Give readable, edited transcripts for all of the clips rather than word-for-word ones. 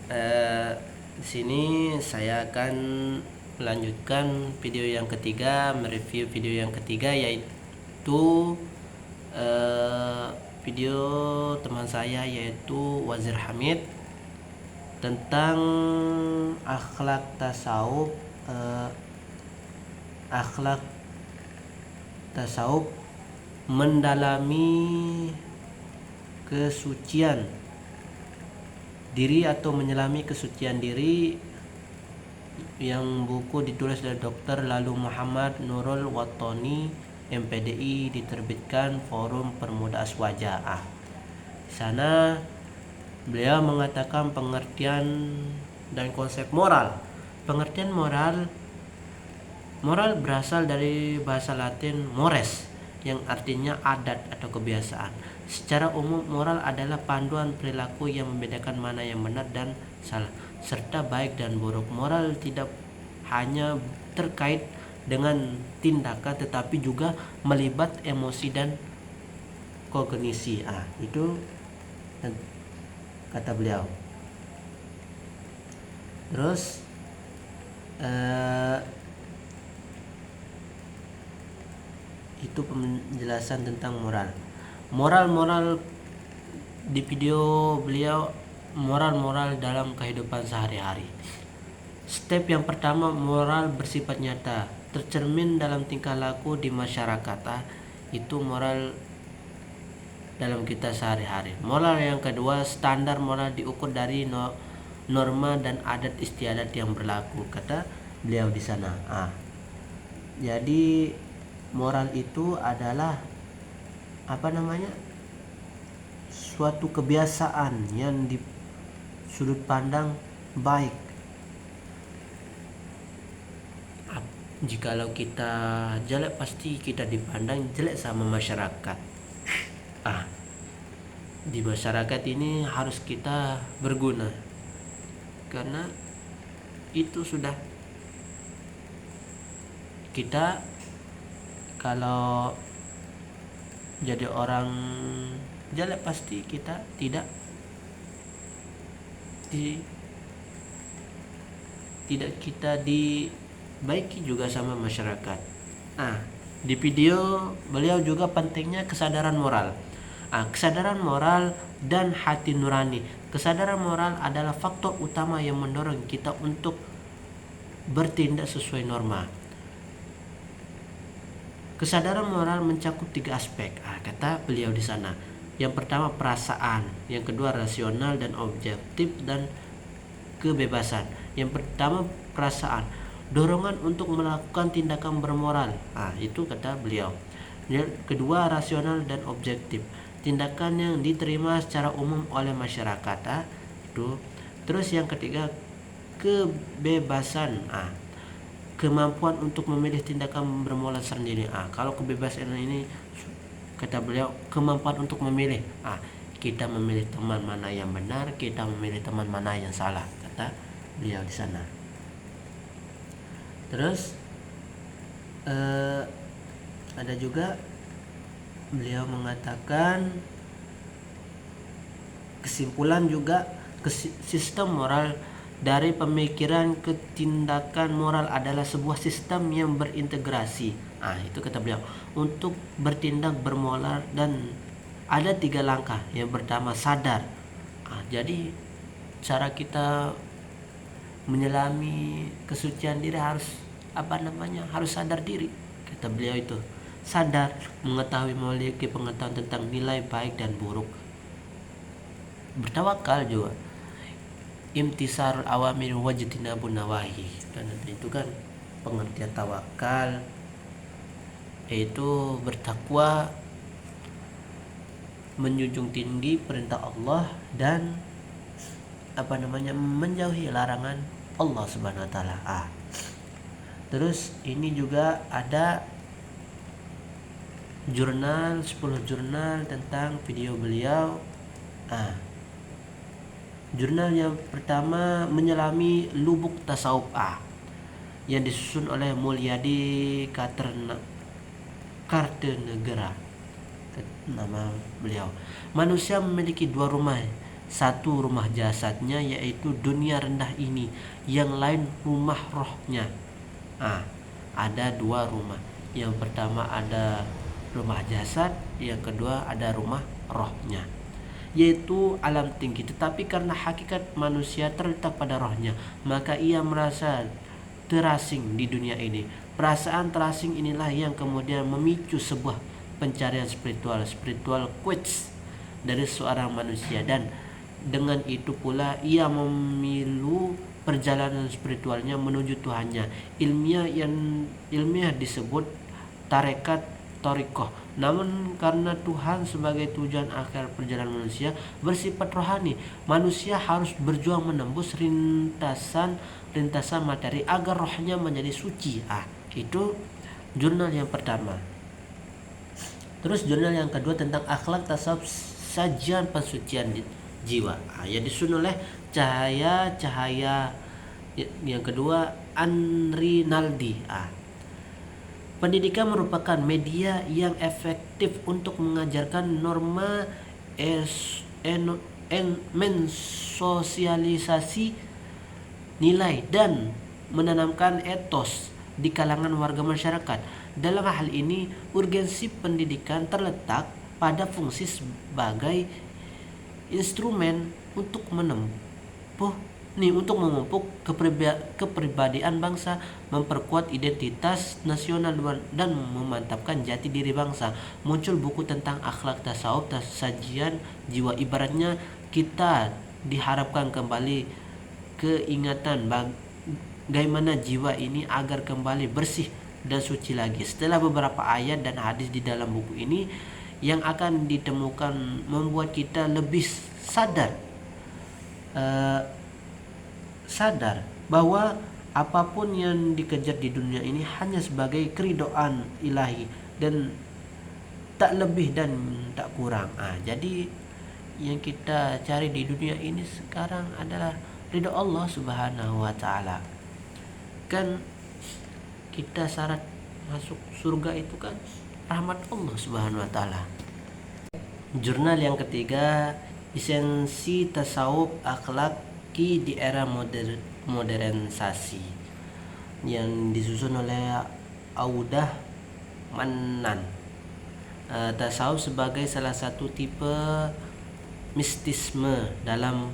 Eh, di sini saya akan melanjutkan video yang ketiga, mereview video yang ketiga, yaitu eh, video teman saya yaitu Wazir Hamid tentang akhlak tasawuf. Akhlak tasawuf mendalami kesucian diri atau menyelami kesucian diri, yang buku ditulis oleh Dr. Lalu Muhammad Nurul Wattoni, MPDI, diterbitkan Forum Permuda Aswaja. Di sana beliau mengatakan pengertian dan konsep moral. Pengertian moral berasal dari bahasa Latin mores, yang artinya adat atau kebiasaan. Secara umum, moral adalah panduan perilaku yang membedakan mana yang benar dan salah, serta baik dan buruk. Moral tidak hanya terkait dengan tindakan, tetapi juga melibat emosi dan kognisi. Itu kata beliau. Terus itu penjelasan tentang moral di video beliau, moral dalam kehidupan sehari-hari. Step yang pertama, moral bersifat nyata, tercermin dalam tingkah laku di masyarakat. Itu moral dalam kita sehari-hari. Moral yang kedua, standar moral diukur dari norma dan adat istiadat yang berlaku, kata beliau di sana. Jadi moral itu adalah suatu kebiasaan yang di sudut pandang baik. Jikalau kita jelek, pasti kita dipandang jelek sama masyarakat. Di masyarakat ini harus kita berguna, karena itu sudah kita, kalau jadi orang jelek pasti kita tidak kita dibaiki juga sama masyarakat. Di video beliau juga pentingnya kesadaran moral. Kesadaran moral dan hati nurani. Kesadaran moral adalah faktor utama yang mendorong kita untuk bertindak sesuai norma. Kesadaran moral mencakup 3 aspek, kata beliau di sana. Yang pertama perasaan, yang kedua rasional dan objektif, dan kebebasan. Yang pertama perasaan, dorongan untuk melakukan tindakan bermoral. Itu kata beliau. Yang kedua rasional dan objektif, tindakan yang diterima secara umum oleh masyarakat. Itu. Terus yang ketiga kebebasan. Kemampuan untuk memilih tindakan bermoral sendiri. Kalau kebebasan ini, kata beliau, kemampuan untuk memilih. Kita memilih teman mana yang benar, kita memilih teman mana yang salah, kata beliau di sana. Terus ada juga beliau mengatakan kesimpulan juga, sistem moral dari pemikiran ke tindakan moral adalah sebuah sistem yang berintegrasi. Itu kata beliau, untuk bertindak bermoral dan ada 3 langkah. Yang pertama sadar. Jadi cara kita menyelami kesucian diri harus harus sadar diri, kata beliau. Itu sadar, mengetahui, memiliki pengetahuan tentang nilai baik dan buruk. Bertawakal juga, imtisarul awamir wajtinabun nawahi. Dan itu kan pengertian tawakal, yaitu bertakwa, menjunjung tinggi perintah Allah, dan menjauhi larangan Allah Subhanahu wa taala. Terus ini juga ada 10 jurnal tentang video beliau. Jurnal yang pertama, menyelami lubuk tasawuf, yang disusun oleh Mulyadi Kartanegara, nama beliau. Manusia memiliki 2 rumah, Satu rumah jasadnya yaitu dunia rendah ini, yang lain rumah rohnya. Ada dua rumah. Yang pertama ada rumah jasad, yang kedua ada rumah rohnya, yaitu alam tinggi. Tetapi karena hakikat manusia terletak pada rohnya, maka ia merasa terasing di dunia ini. Perasaan terasing inilah yang kemudian memicu sebuah pencarian spiritual quest dari seorang manusia, dan dengan itu pula ia memilu perjalanan spiritualnya menuju Tuhannya. Ilmiah disebut tarekat torikoh. Namun karena Tuhan sebagai tujuan akhir perjalanan manusia bersifat rohani, manusia harus berjuang menembus rintasan materi agar rohnya menjadi suci. Itu jurnal yang pertama. Terus jurnal yang kedua tentang akhlak tasawuf, sajian pensucian jiwa, yang disusun oleh Cahaya. Yang kedua Andri Naldi. Pendidikan merupakan media yang efektif untuk mengajarkan norma mensosialisasi nilai dan menanamkan etos di kalangan warga masyarakat. Dalam hal ini, urgensi pendidikan terletak pada fungsi sebagai instrumen untuk memupuk kepribadian bangsa, memperkuat identitas nasional dan memantapkan jati diri bangsa. Muncul buku tentang akhlak tasawuf, sajian jiwa. Ibaratnya kita diharapkan kembali keingatan bagaimana jiwa ini agar kembali bersih dan suci lagi. Setelah beberapa ayat dan hadis di dalam buku ini yang akan ditemukan membuat kita lebih sadar bahwa apapun yang dikejar di dunia ini hanya sebagai keridhaan ilahi dan tak lebih dan tak kurang. Jadi yang kita cari di dunia ini sekarang adalah ridho Allah Subhanahu wa taala. Kan kita syarat masuk surga itu kan rahmat Allah Subhanahu wa taala. Jurnal yang ketiga, esensi tasawuf akhlaki di era modernisasi, yang disusun oleh Audah Manan. Tasawuf sebagai salah satu tipe mistisme, dalam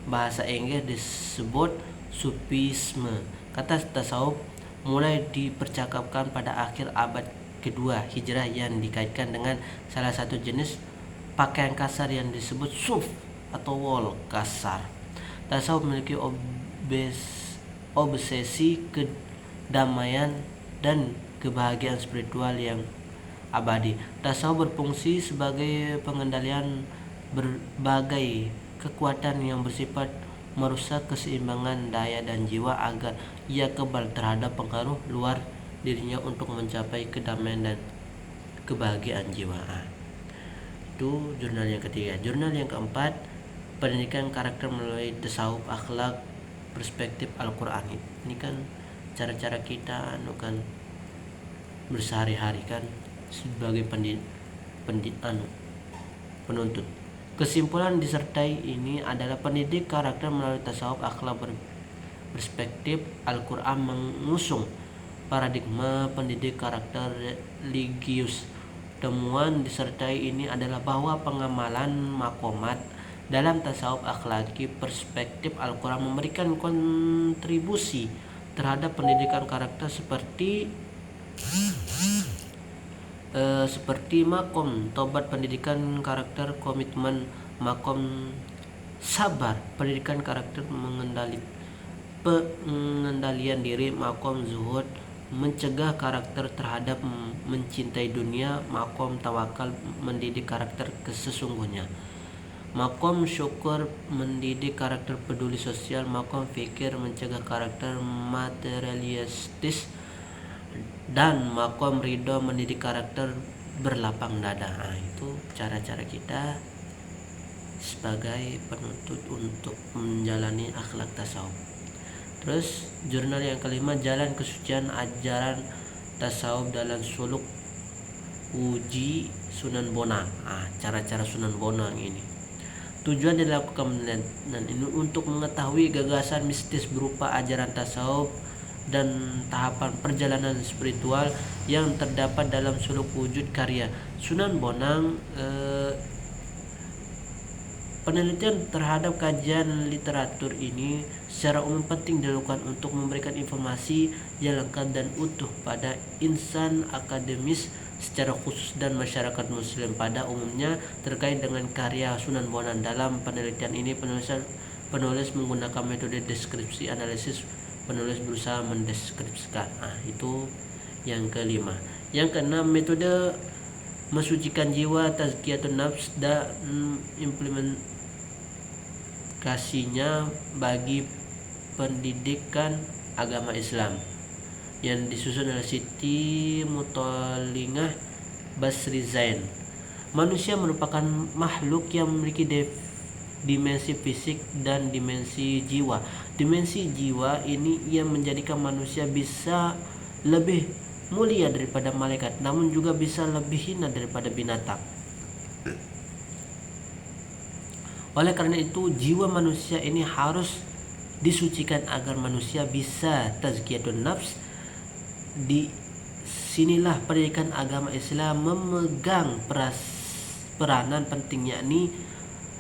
bahasa Inggris disebut sufisme. Kata tasawuf mulai dipercakapkan pada akhir abad kedua Hijrah yang dikaitkan dengan salah satu jenis pakaian kasar yang disebut suf atau wol kasar. Tasawuf memiliki obsesi kedamaian dan kebahagiaan spiritual yang abadi. Tasawuf berfungsi sebagai pengendalian berbagai kekuatan yang bersifat merusak keseimbangan daya dan jiwa agar ia kebal terhadap pengaruh luar dirinya untuk mencapai kedamaian dan kebahagiaan jiwa. Itu jurnal yang ketiga. Jurnal yang keempat, pendidikan karakter melalui tasawuf akhlak perspektif Al-Quran. Ini kan cara-cara kita bersehari-hari kan sebagai penuntut. Kesimpulan disertai ini adalah pendidik karakter melalui tasawuf akhlak perspektif Al-Quran mengusung paradigma pendidik karakter religius. Temuan disertai ini adalah bahwa pengamalan makomat dalam tasawuf akhlaki perspektif Al-Quran memberikan kontribusi terhadap pendidikan karakter seperti makom tobat, pendidikan karakter komitmen, makom sabar, pendidikan karakter pengendalian diri, makom zuhud, mencegah karakter terhadap mencintai dunia, makom tawakal, mendidik karakter kesesungguhnya, makom syukur, mendidik karakter peduli sosial, makom fikir, mencegah karakter materialistis, dan makom ridho, mendidik karakter berlapang dada. Itu cara-cara kita sebagai penuntut untuk menjalani akhlak tasawuf. Terus jurnal yang kelima, jalan kesucian ajaran tasawuf dalam suluk uji Sunan Bonang. Cara-cara Sunan Bonang ini. Tujuan dilakukan penelitian ini untuk mengetahui gagasan mistis berupa ajaran tasawuf dan tahapan perjalanan spiritual yang terdapat dalam suluk wujud karya Sunan Bonang. Penelitian terhadap kajian literatur ini secara umum penting dilakukan untuk memberikan informasi yang lengkap dan utuh pada insan akademis secara khusus dan masyarakat muslim pada umumnya terkait dengan karya Sunan Bonang. Dalam penelitian ini penulis menggunakan metode deskripsi analisis. Penulis berusaha mendeskripsikan. Itu yang kelima. Yang keenam, metode mensucikan jiwa, tazkiyatun nafs, dan implementasinya bagi pendidikan agama Islam yang disusun oleh Siti Mutolingah Basri Zain. Manusia merupakan makhluk yang memiliki dimensi fisik dan dimensi jiwa. Dimensi jiwa ini yang menjadikan manusia bisa lebih mulia daripada malaikat, namun juga bisa lebih hina daripada binatang. Oleh karena itu, jiwa manusia ini harus disucikan agar manusia bisa tazkiyatun nafs. Di sinilah pendidikan agama Islam memegang peranan penting, yakni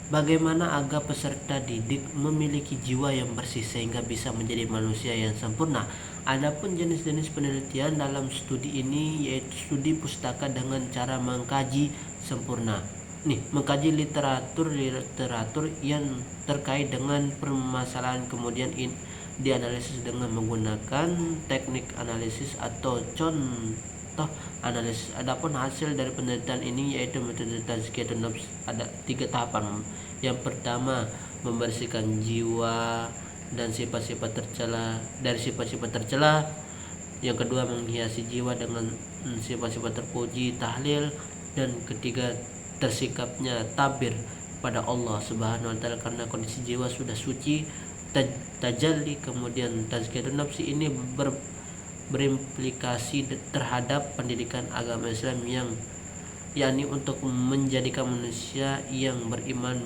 bagaimana agar peserta didik memiliki jiwa yang bersih sehingga bisa menjadi manusia yang sempurna. Adapun jenis-jenis penelitian dalam studi ini yaitu studi pustaka dengan cara mengkaji sempurna. Mengkaji literatur yang terkait dengan permasalahan, kemudian dianalisis dengan menggunakan teknik analisis atau contoh analisis. Adapun hasil dari penelitian ini yaitu metode tazkiyatun nafs. Ada 3 tahapan. Yang pertama, membersihkan jiwa dan sifat-sifat tercela dari sifat-sifat tercela. Yang kedua, menghiasi jiwa dengan sifat-sifat terpuji, tahlil. Dan ketiga, tersikapnya tabir pada Allah Subhanahu wa taala karena kondisi jiwa sudah suci, tajalli. Kemudian tazkiyatun nafsi ini berimplikasi terhadap pendidikan agama Islam yang yakni untuk menjadikan manusia yang beriman,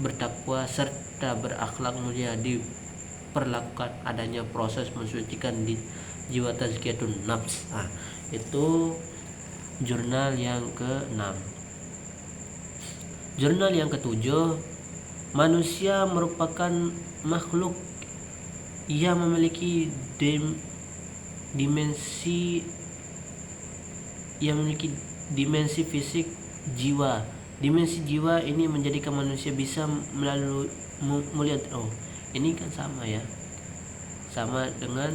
bertakwa serta berakhlak mulia. Diperlakukan adanya proses mensucikan di jiwa, tazkiyatun nafs. Itu jurnal yang ke-6. Jurnal yang ke-7, manusia merupakan makhluk yang memiliki dimensi fisik, jiwa. Dimensi jiwa ini menjadikan manusia bisa melalui melihat. Ini kan sama ya, sama dengan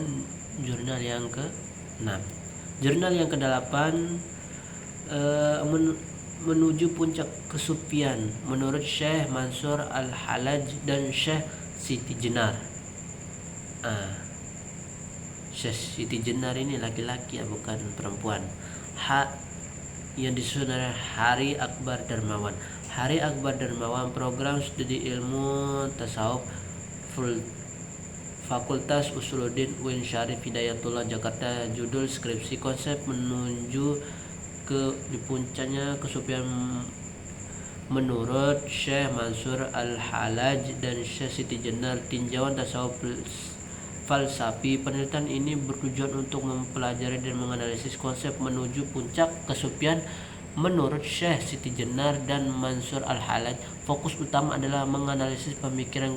jurnal yang ke-6. Jurnal yang ke-8, menuju puncak kesufian menurut Syekh Mansur Al-Halaj dan Syekh Siti Jenar. Syekh Siti Jenar ini laki-laki ya, bukan perempuan. Yang disusun oleh Hari Akbar Darmawan. Hari Akbar Darmawan, program studi ilmu tasawuf, Fakultas Usuluddin UIN Syarif Hidayatullah Jakarta. Judul skripsi, konsep menuju di puncaknya kesufian menurut Syekh Mansur Al-Halaj dan Syekh Siti Jenar, tinjauan tasawuf falsafi. Penelitian ini bertujuan untuk mempelajari dan menganalisis konsep menuju puncak kesufian menurut Syekh Siti Jenar dan Mansur Al-Halaj. Fokus utama adalah menganalisis pemikiran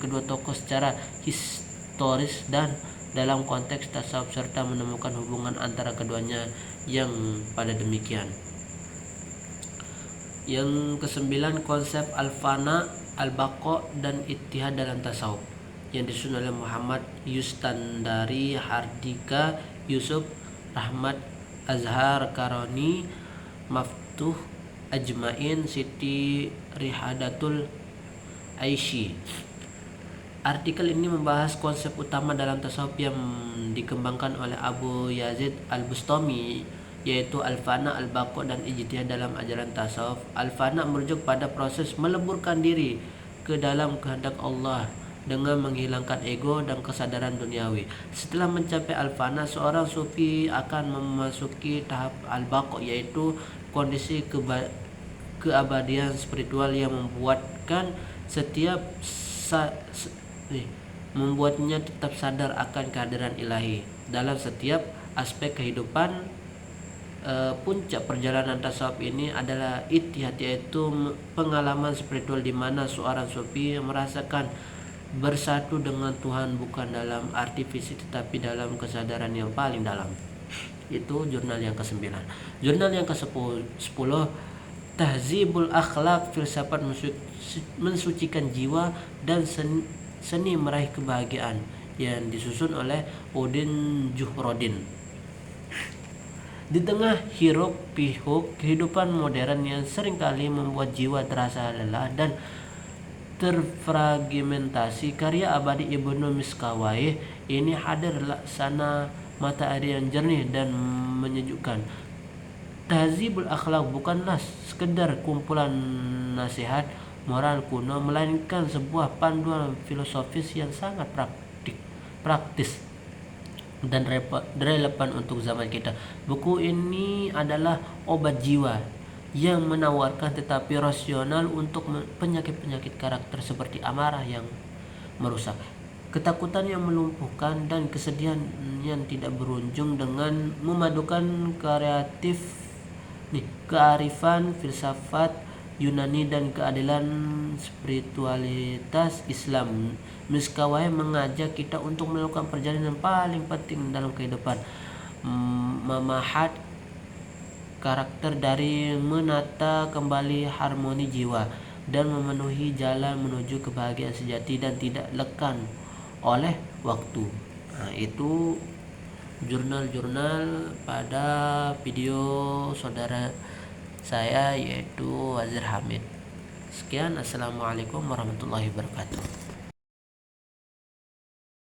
kedua tokoh secara historis dan dalam konteks tasawuf serta menemukan hubungan antara keduanya yang pada demikian. Yang ke-9, konsep al-fana, al-baqa dan ittihad dalam tasawuf yang disusun oleh Muhammad Yustandari, Hardika Yusuf, Rahmat Azhar Karoni, Maftuh Ajmain, Siti Rihadatul Aishi. Artikel ini membahas konsep utama dalam tasawuf yang dikembangkan oleh Abu Yazid Al-Bustami, yaitu al-fana, al-baqa dan ijtihad dalam ajaran tasawuf. Al-fana merujuk pada proses meleburkan diri ke dalam kehendak Allah dengan menghilangkan ego dan kesadaran duniawi. Setelah mencapai al-fana, seorang sufi akan memasuki tahap al-baqa, yaitu kondisi keabadian spiritual yang membuatnya tetap sadar akan kehadiran ilahi dalam setiap aspek kehidupan. Puncak perjalanan tasawuf ini adalah ittihad, yaitu pengalaman spiritual di mana seorang sufi merasakan bersatu dengan Tuhan bukan dalam arti fisik tetapi dalam kesadaran yang paling dalam. Itu jurnal yang ke-9. Jurnal yang ke-10, Tahzibul Akhlaq, filsafat mensucikan jiwa dan seni meraih kebahagiaan, yang disusun oleh Udin Juhrodin. Di tengah hiruk pikuk kehidupan modern yang seringkali membuat jiwa terasa lelah dan terfragmentasi, karya abadi Ibnu Miskawayh ini hadir laksana matahari yang jernih dan menyejukkan. Tahzibul Akhlaq bukanlah sekedar kumpulan nasihat moral kuno, melainkan sebuah panduan filosofis yang sangat praktis dan relevan untuk zaman kita. Buku ini adalah obat jiwa yang menawarkan tetapi rasional untuk penyakit-penyakit karakter seperti amarah yang merusak, ketakutan yang melumpuhkan, dan kesedihan yang tidak berujung, dengan memadukan kearifan filsafat Yunani dan keadilan spiritualitas Islam. Miskawayh mengajak kita untuk melakukan perjalanan paling penting dalam kehidupan, memahat karakter dari menata kembali harmoni jiwa dan memenuhi jalan menuju kebahagiaan sejati dan tidak lekang oleh waktu. Itu jurnal-jurnal pada video saudara saya yaitu Wazir Hamid. Sekian, assalamualaikum warahmatullahi wabarakatuh.